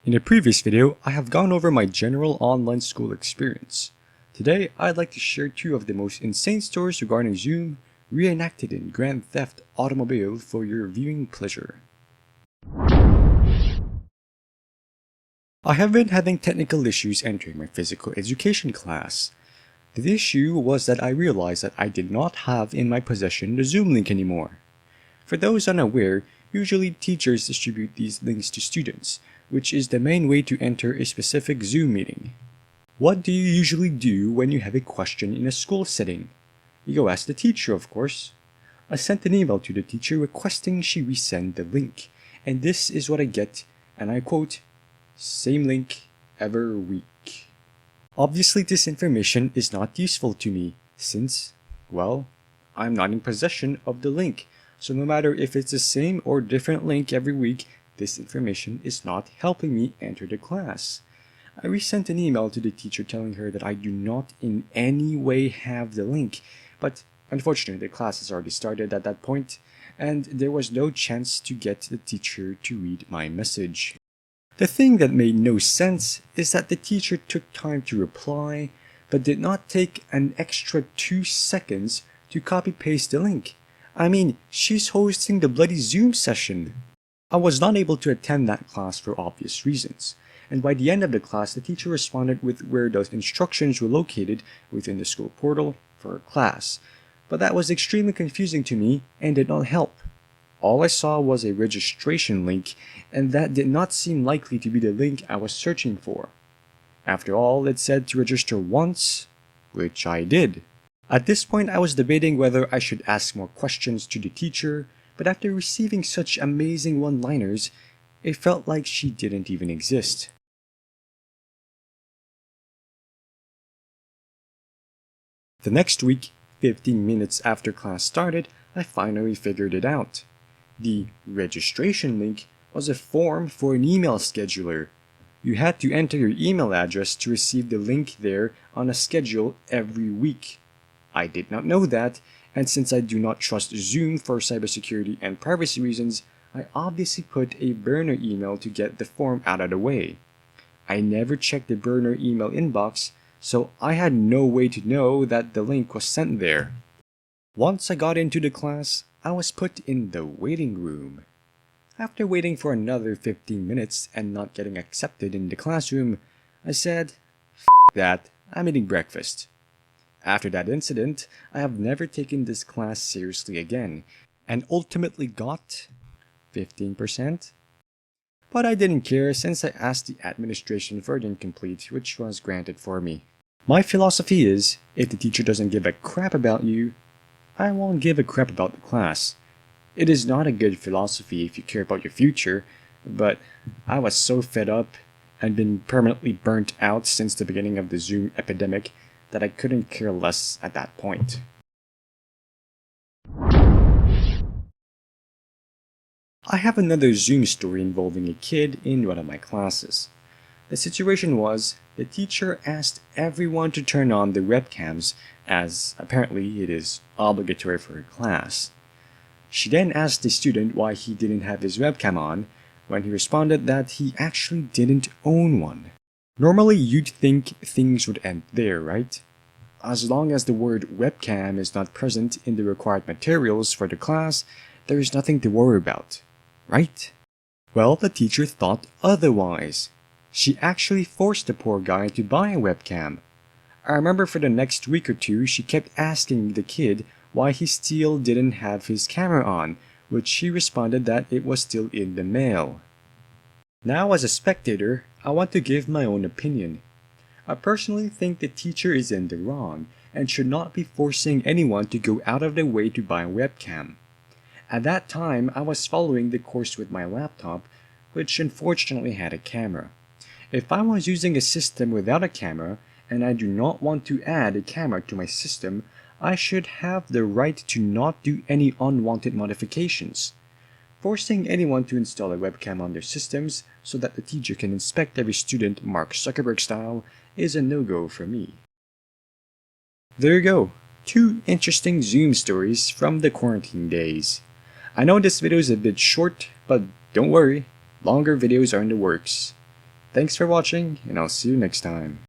In a previous video, I have gone over my general online school experience. Today, I'd like to share two of the most insane stories regarding Zoom reenacted in Grand Theft Automobile for your viewing pleasure. I have been having technical issues entering my physical education class. The issue was that I realized that I did not have in my possession the Zoom link anymore. For those unaware, usually teachers distribute these links to students, which is the main way to enter a specific Zoom meeting. What do you usually do when you have a question in a school setting? You go ask the teacher, of course. I sent an email to the teacher requesting she resend the link, and this is what I get, and I quote, "Same link, ever week." Obviously, this information is not useful to me since, well, I'm not in possession of the link, so no matter if it's the same or different link every week, this information is not helping me enter the class. I resent an email to the teacher telling her that I do not in any way have the link, but unfortunately the class has already started at that point, and there was no chance to get the teacher to read my message. The thing that made no sense is that the teacher took time to reply, but did not take an extra 2 seconds to copy-paste the link. I mean, she's hosting the bloody Zoom session. I was not able to attend that class for obvious reasons, and by the end of the class, the teacher responded with where those instructions were located within the school portal for her class, but that was extremely confusing to me and did not help. All I saw was a registration link, and that did not seem likely to be the link I was searching for. After all, it said to register once, which I did. At this point, I was debating whether I should ask more questions to the teacher, but after receiving such amazing one-liners, it felt like she didn't even exist. The next week, 15 minutes after class started, I finally figured it out. The registration link was a form for an email scheduler. You had to enter your email address to receive the link there on a schedule every week. I did not know that, and since I do not trust Zoom for cybersecurity and privacy reasons, I obviously put a burner email to get the form out of the way. I never checked the burner email inbox, so I had no way to know that the link was sent there. Once I got into the class, I was put in the waiting room. After waiting for another 15 minutes and not getting accepted in the classroom, I said, "F that, I'm eating breakfast." After that incident, I have never taken this class seriously again, and ultimately got 15%. But I didn't care since I asked the administration for the incomplete, which was granted for me. My philosophy is, if the teacher doesn't give a crap about you, I won't give a crap about the class. It is not a good philosophy if you care about your future, but I was so fed up and been permanently burnt out since the beginning of the Zoom epidemic that I couldn't care less at that point. I have another Zoom story involving a kid in one of my classes. The situation was, the teacher asked everyone to turn on their webcams, as apparently it is obligatory for her class. She then asked the student why he didn't have his webcam on, when he responded that he actually didn't own one. Normally you'd think things would end there, right? As long as the word webcam is not present in the required materials for the class, there is nothing to worry about, right? Well, the teacher thought otherwise. She actually forced the poor guy to buy a webcam. I remember for the next week or two, she kept asking the kid why he still didn't have his camera on, which he responded that it was still in the mail. Now, as a spectator, I want to give my own opinion. I personally think the teacher is in the wrong and should not be forcing anyone to go out of their way to buy a webcam. At that time, I was following the course with my laptop, which unfortunately had a camera. If I was using a system without a camera, and I do not want to add a camera to my system, I should have the right to not do any unwanted modifications. Forcing anyone to install a webcam on their systems so that the teacher can inspect every student Mark Zuckerberg style is a no-go for me. There you go, 2 interesting Zoom stories from the quarantine days. I know this video is a bit short, but don't worry, longer videos are in the works. Thanks for watching, and I'll see you next time.